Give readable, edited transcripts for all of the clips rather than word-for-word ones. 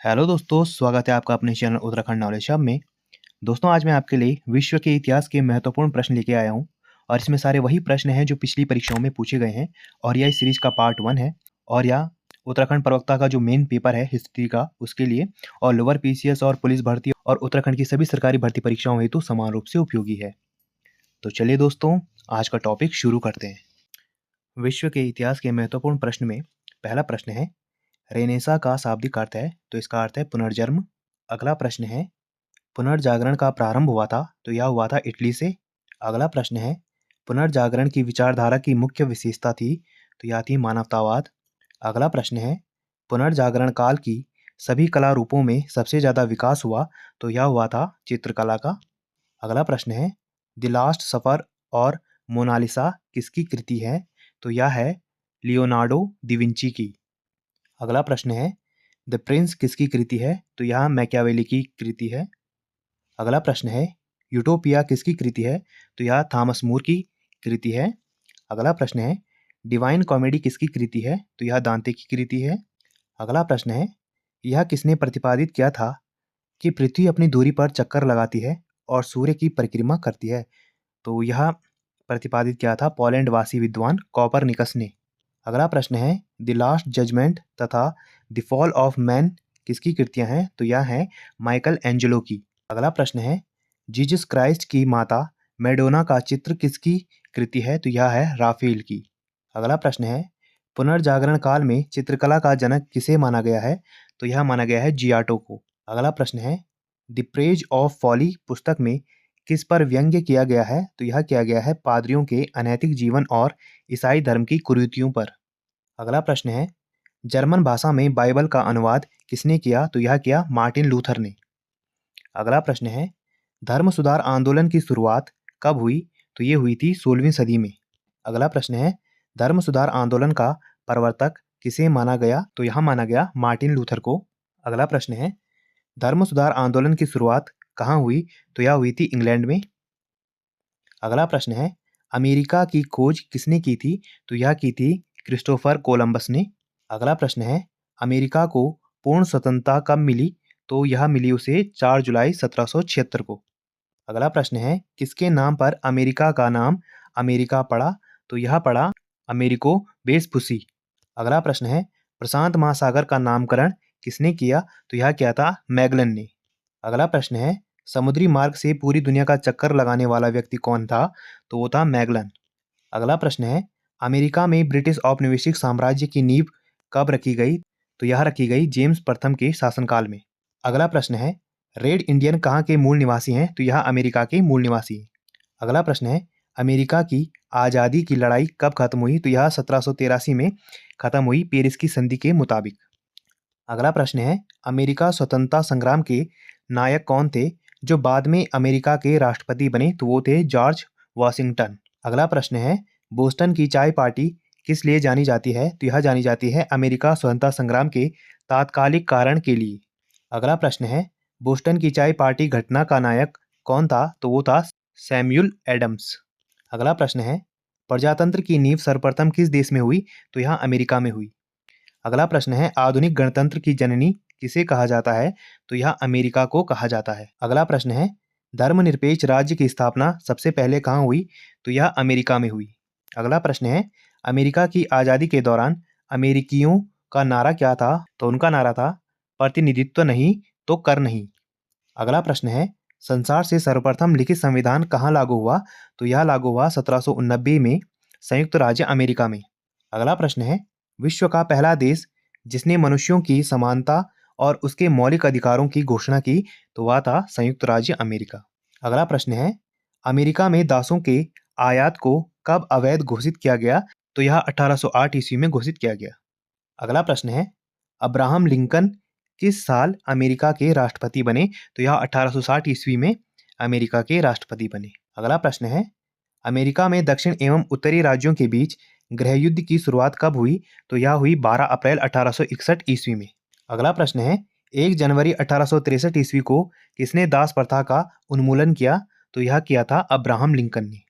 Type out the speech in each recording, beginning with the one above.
Hello दोस्तों, स्वागत है आपका अपने चैनल उत्तराखंड नॉलेज हब में। दोस्तों, आज मैं आपके लिए विश्व के इतिहास के महत्वपूर्ण प्रश्न लेके आया हूँ और इसमें सारे वही प्रश्न हैं जो पिछली परीक्षाओं में पूछे गए हैं और यह इस सीरीज का पार्ट 1 है और यह उत्तराखंड प्रवक्ता का जो मेन पेपर है हिस्ट्री का उसके लिए और लोअर पीसीएस और पुलिस भर्ती और उत्तराखंड की सभी सरकारी भर्ती परीक्षाओं हेतु समान रूप से उपयोगी है। तो चलिए दोस्तों, आज का टॉपिक शुरू करते हैं। विश्व के इतिहास के महत्वपूर्ण प्रश्न में पहला प्रश्न है, रेनेसा का शाब्दिक अर्थ है, तो इसका अर्थ है पुनर्जन्म। अगला प्रश्न है, पुनर्जागरण का प्रारंभ हुआ था, तो यह हुआ था इटली से। अगला प्रश्न है, पुनर्जागरण की विचारधारा की मुख्य विशेषता थी, तो यह थी मानवतावाद। अगला प्रश्न है, पुनर्जागरण काल की सभी कला रूपों में सबसे ज़्यादा विकास हुआ, तो यह हुआ था चित्रकला का। अगला प्रश्न है, द लास्ट सफ़र और मोनालिसा किसकी कृति है, तो यह है लियोनार्डो दा विंची की। अगला प्रश्न है, द प्रिंस किसकी कृति है, तो यह मैकियावेली की कृति है। अगला प्रश्न है, यूटोपिया किसकी कृति है, तो यह थॉमस मूर की कृति है। अगला प्रश्न है, डिवाइन कॉमेडी किसकी कृति है, तो यह दांते की कृति है। अगला प्रश्न है, यह किसने प्रतिपादित किया था कि पृथ्वी अपनी धुरी पर चक्कर लगाती है और सूर्य की परिक्रमा करती है, तो यह प्रतिपादित किया था पोलैंड वासी विद्वान कॉपरनिकस ने। अगला प्रश्न है, द लास्ट जजमेंट तथा द फॉल ऑफ मैन किसकी कृतियां हैं, तो यह है माइकल एंजेलो की। अगला प्रश्न है, जीसस क्राइस्ट की माता मैडोना का चित्र किसकी कृति है, तो यह है राफेल की। अगला प्रश्न है, पुनर्जागरण काल में चित्रकला का जनक किसे माना गया है, तो यह माना गया है जियाटो को। अगला प्रश्न है, द प्रेज ऑफ फॉली पुस्तक में किस पर व्यंग्य किया गया है, तो यह किया गया है पादरियों के अनैतिक जीवन और ईसाई धर्म की कुरीतियों पर। अगला प्रश्न है, जर्मन भाषा में बाइबल का अनुवाद किसने किया, तो यह किया मार्टिन लूथर ने। अगला प्रश्न है, धर्म सुधार आंदोलन की शुरुआत कब हुई, तो ये हुई थी 16वीं सदी में। अगला प्रश्न है, धर्म सुधार आंदोलन का प्रवर्तक किसे माना गया, तो यहाँ माना गया मार्टिन लूथर को। अगला प्रश्न है, धर्म सुधार आंदोलन की शुरुआत कहाँ हुई, तो यह हुई थी इंग्लैंड में। अगला प्रश्न है, अमेरिका की खोज किसने की थी, तो यह की थी क्रिस्टोफर कोलंबस ने। अगला प्रश्न है, अमेरिका को पूर्ण स्वतंत्रता कब मिली, तो यह मिली उसे 4 जुलाई 1776 को। अगला प्रश्न है, किसके नाम पर अमेरिका का नाम अमेरिका पड़ा, तो यह पड़ा अमेरिको वेस्पुसी। अगला प्रश्न है, प्रशांत महासागर का नामकरण किसने किया, तो यह किया था मैगलन ने। अगला प्रश्न है, समुद्री मार्ग से पूरी दुनिया का चक्कर लगाने वाला व्यक्ति कौन था, तो वो था मैगलन। अगला प्रश्न है, अमेरिका में ब्रिटिश औपनिवेशिक साम्राज्य की नींव कब रखी गई, तो यह रखी गई जेम्स प्रथम के शासनकाल में। अगला प्रश्न है, रेड इंडियन कहाँ के मूल निवासी हैं, तो यह अमेरिका के मूल निवासी हैं। अगला प्रश्न है, अमेरिका की आज़ादी की लड़ाई कब खत्म हुई, तो यह 1783 में खत्म हुई पेरिस की संधि के मुताबिक। अगला प्रश्न है, अमेरिका स्वतंत्रता संग्राम के नायक कौन थे, जो बाद में अमेरिका के राष्ट्रपति बने, तो वो थे जॉर्ज वॉशिंगटन। अगला प्रश्न है, बोस्टन की चाय पार्टी किस लिए जानी जाती है, तो यह जानी जाती है अमेरिका स्वतंत्रता संग्राम के तात्कालिक कारण के लिए। अगला प्रश्न है, बोस्टन की चाय पार्टी घटना का नायक कौन था, तो वो था सैमुअल एडम्स। अगला प्रश्न है, प्रजातंत्र की नींव सर्वप्रथम किस देश में हुई, तो यहाँ अमेरिका में हुई। अगला प्रश्न है, आधुनिक गणतंत्र की जननी किसे कहा जाता है, तो यह अमेरिका को कहा जाता है। अगला प्रश्न है, धर्मनिरपेक्ष राज्य की स्थापना सबसे पहले कहाँ हुई, तो यह अमेरिका में हुई। अगला प्रश्न है, अमेरिका की आज़ादी के दौरान अमेरिकियों का नारा क्या था, तो उनका नारा था प्रतिनिधित्व नहीं तो कर नहीं। अगला प्रश्न है, संसार से सर्वप्रथम लिखित संविधान कहाँ लागू हुआ, तो यह लागू हुआ 1789 में संयुक्त राज्य अमेरिका में। अगला प्रश्न है, विश्व का पहला देश जिसने मनुष्यों की समानता और उसके मौलिक अधिकारों की घोषणा की, तो वह था संयुक्त राज्य अमेरिका। अगला प्रश्न है, अमेरिका में दासों के आयात को कब अवैध घोषित किया गया, तो यह 1808 ईस्वी में घोषित किया गया। अगला प्रश्न है, अब्राहम लिंकन किस साल अमेरिका के राष्ट्रपति बने, तो यह 1860 ईस्वी में अमेरिका के राष्ट्रपति बने। अगला प्रश्न है, अमेरिका में दक्षिण एवं उत्तरी राज्यों के बीच गृहयुद्ध की शुरुआत कब हुई, तो यह हुई 12 अप्रैल 1861 ईस्वी में। अगला प्रश्न है, 1 जनवरी 1863 ईस्वी को किसने दास प्रथा का उन्मूलन किया, तो यह किया था अब्राहम लिंकन ने।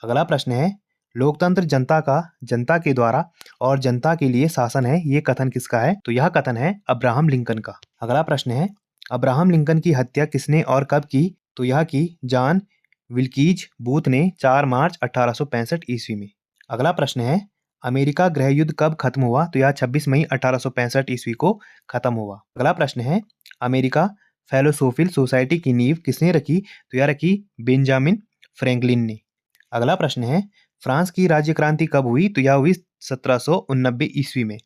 अगला प्रश्न है, लोकतंत्र जनता के द्वारा और जनता के लिए शासन है, ये कथन किसका है? तो यह कथन है अब्राहम लिंकन का। अगला प्रश्न है, अब्राहम लिंकन की हत्या किसने और कब की? तो यह की जॉन विल्कीज बूथ ने 4 मार्च 1865 ईस्वी में। अगला प्रश्न है, अमेरिका गृह युद्ध कब खत्म हुआ? तो यह 26 मई 1865 ईस्वी को खत्म हुआ। अगला प्रश्न है, अमेरिका फेलोसोफिल सोसाइटी की नींव किसने रखी? तो यह रखी बेंजामिन फ्रैंकलिन ने। अगला प्रश्न है, फ्रांस की राज्य क्रांति कब हुई? तो यह हुई 1789 ईस्वी में।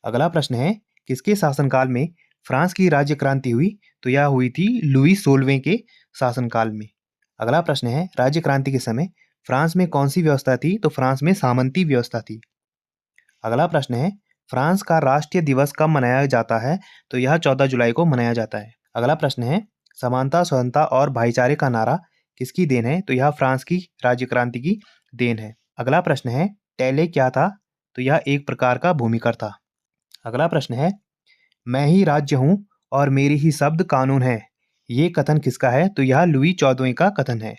अगला प्रश्न है, किसके शासनकाल में फ्रांस की राज्य क्रांति हुई? तो यह हुई थी लुई 16वें के शासनकाल में। अगला प्रश्न है, राज्य क्रांति के समय फ्रांस में कौन सी व्यवस्था थी? तो फ्रांस में सामंती व्यवस्था थी। अगला प्रश्न है, फ्रांस का राष्ट्रीय दिवस कब मनाया जाता है? तो यह 14 जुलाई को मनाया जाता है। अगला प्रश्न है, समानता, स्वतंत्रता और भाईचारे का नारा किसकी देन है? तो यह फ्रांस की राज्य क्रांति की देन है। अगला प्रश्न है, टैले क्या था? तो यह एक प्रकार का भूमिकर था। अगला प्रश्न है, मैं ही राज्य हूँ और मेरी ही शब्द कानून है, ये कथन किसका है? तो यह लुई 14वें का कथन है।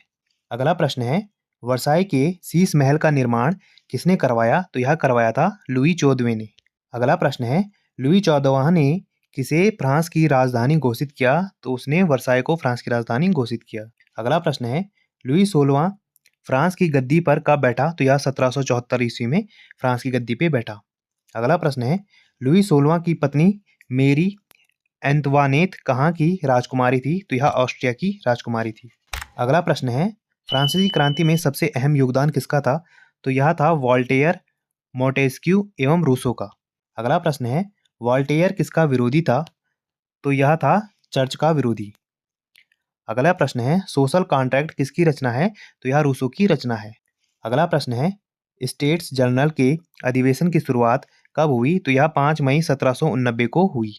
अगला प्रश्न है, वर्साई के शीश महल का निर्माण किसने करवाया? तो यह करवाया था लुई 14वें ने। अगला प्रश्न है, लुई 14वां ने किसे फ्रांस की राजधानी घोषित किया? तो उसने वर्साई को फ्रांस की राजधानी घोषित किया। अगला प्रश्न है, लुई 16वां फ्रांस की गद्दी पर कब बैठा? तो यह 1774 ईस्वी में फ्रांस की गद्दी पे बैठा। अगला प्रश्न है, लुई 16वां की पत्नी मेरी एंतवानेत कहाँ की राजकुमारी थी? तो यह ऑस्ट्रिया की राजकुमारी थी। अगला प्रश्न है, फ्रांसीसी क्रांति में सबसे अहम योगदान किसका था? तो यह था वॉल्टेयर, मोंटेस्क्यू एवं रूसो का। अगला प्रश्न है, वॉल्टेयर किसका विरोधी था? तो यह था चर्च का विरोधी। अगला प्रश्न है, सोशल कॉन्ट्रैक्ट किसकी रचना है? तो यह रूसो की रचना है। अगला प्रश्न है, स्टेट्स जर्नल के अधिवेशन की शुरुआत कब हुई? तो यह 5 मई 1789 को हुई।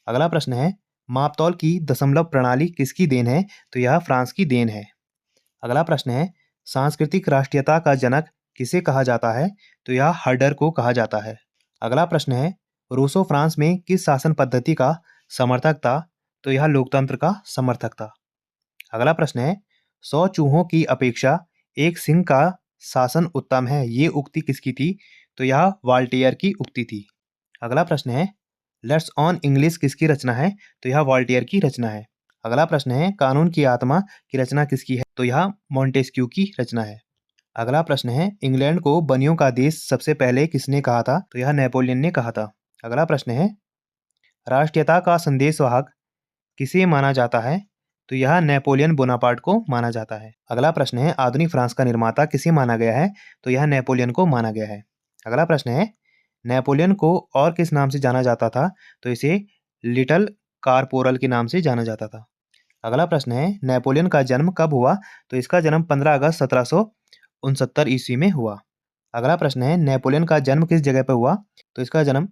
अगला प्रश्न है, मापतौल की दशमलव प्रणाली किसकी देन है? तो यह फ्रांस की देन है। अगला प्रश्न है, सांस्कृतिक राष्ट्रीयता का जनक किसे कहा जाता है? तो यह हर्डर को कहा जाता है। अगला प्रश्न है, रूसो फ्रांस में किस शासन पद्धति का समर्थक था? तो यह लोकतंत्र का समर्थक था। अगला प्रश्न है, 100 चूहों की अपेक्षा एक सिंह का शासन उत्तम है, ये उक्ति किसकी थी? तो यह वॉल्टेयर की उक्ति थी। अगला प्रश्न है, लेट्स ऑन इंग्लिश किसकी रचना है? तो यह वॉल्टेयर की रचना है। अगला प्रश्न है, कानून की आत्मा की रचना किसकी है? तो यह मोंटेस्क्यू की रचना है। अगला प्रश्न है, इंग्लैंड को बनियों का देश सबसे पहले किसने कहा था? तो यह नेपोलियन ने कहा था। अगला प्रश्न है, राष्ट्रीयता का संदेशवाहक किसे माना जाता है? तो यह नेपोलियन बोनापार्ट को माना जाता है। अगला प्रश्न है, आधुनिक फ्रांस का निर्माता किसे माना गया है? तो यह नेपोलियन को माना गया है। अगला प्रश्न है, नेपोलियन को और किस नाम से जाना जाता था? तो इसे लिटिल कारपोरल के नाम से जाना जाता था। अगला प्रश्न है, नेपोलियन का जन्म कब हुआ? तो इसका जन्म 15 अगस्त 1769 ईस्वी में हुआ। अगला प्रश्न है, नेपोलियन का जन्म किस जगह पर हुआ? तो इसका जन्म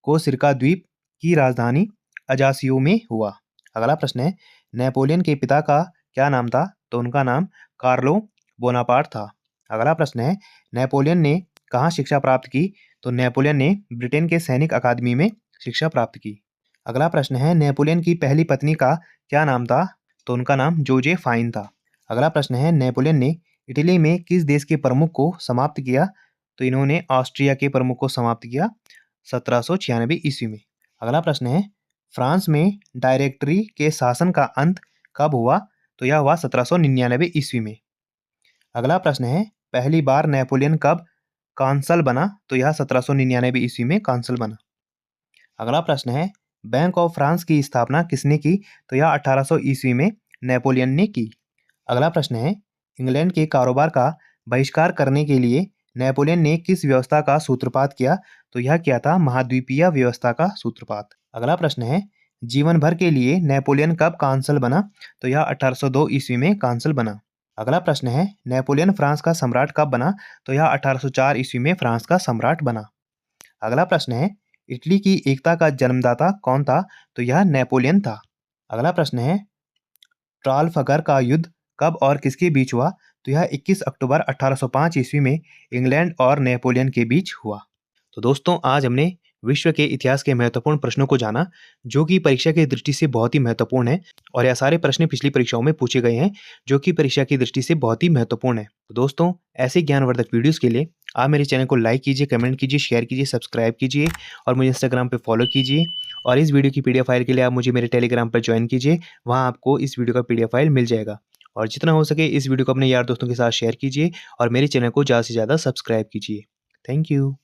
कोर्सिका द्वीप की राजधानी अजासियो में हुआ। अगला प्रश्न है, नेपोलियन के पिता का क्या नाम था? तो उनका नाम कार्लो बोनापार्ट था। अगला प्रश्न है, नेपोलियन ने कहाँ शिक्षा प्राप्त की? तो नेपोलियन ने ब्रिटेन के सैनिक अकादमी में शिक्षा प्राप्त की। अगला प्रश्न है, नेपोलियन की पहली पत्नी का क्या नाम था? तो उनका नाम जोजेफाइन था। अगला प्रश्न है, नेपोलियन ने इटली में किस देश के प्रमुख को समाप्त किया? तो इन्होंने ऑस्ट्रिया के प्रमुख को समाप्त किया 1796 ईस्वी में। अगला प्रश्न है, फ्रांस में डायरेक्टरी के शासन का अंत कब हुआ? तो यह हुआ 1799 ईस्वी में। अगला प्रश्न है, पहली बार नेपोलियन कब कांसल बना? तो यह 1799 ईस्वी में कांसल बना। अगला प्रश्न है, बैंक ऑफ फ्रांस की स्थापना किसने की? तो यह 1800 ईस्वी में नेपोलियन ने की। अगला प्रश्न है, इंग्लैंड के कारोबार का बहिष्कार करने के लिए नेपोलियन ने किस व्यवस्था का सूत्रपात किया? तो यह किया था महाद्वीपीय व्यवस्था का सूत्रपात। अगला प्रश्न है, जीवन भर के लिए नेपोलियन कब कांसल बना? तो यह 1802 ईस्वी में कांसल बना। अगला प्रश्न है, नेपोलियन फ्रांस का सम्राट कब बना? तो यह 1804 ईस्वी में फ्रांस का सम्राट बना। अगला प्रश्न है, इटली की एकता का जन्मदाता कौन था? तो यह नेपोलियन था। अगला प्रश्न है, ट्राफलगर का युद्ध कब और किसके बीच हुआ? तो यह 21 अक्टूबर 1805 ईस्वी में इंग्लैंड और नेपोलियन के बीच हुआ। तो दोस्तों, आज हमने विश्व के इतिहास के महत्वपूर्ण प्रश्नों को जाना, जो कि परीक्षा की दृष्टि से बहुत ही महत्वपूर्ण है और यह सारे प्रश्न पिछली परीक्षाओं में पूछे गए हैं, जो कि परीक्षा की दृष्टि से बहुत ही महत्वपूर्ण है। तो दोस्तों, ऐसे ज्ञानवर्धक वीडियोज़ के लिए आप मेरे चैनल को लाइक कीजिए, कमेंट कीजिए, शेयर कीजिए, सब्सक्राइब कीजिए और मुझे इंस्टाग्राम पे फॉलो कीजिए। और इस वीडियो की पीडीएफ फाइल के लिए आप मुझे मेरे टेलीग्राम पर ज्वाइन कीजिए, वहाँ आपको इस वीडियो का पीडीएफ फाइल मिल जाएगा। और जितना हो सके इस वीडियो को अपने यार दोस्तों के साथ शेयर कीजिए और मेरे चैनल को ज़्यादा से ज़्यादा सब्सक्राइब कीजिए। Thank you.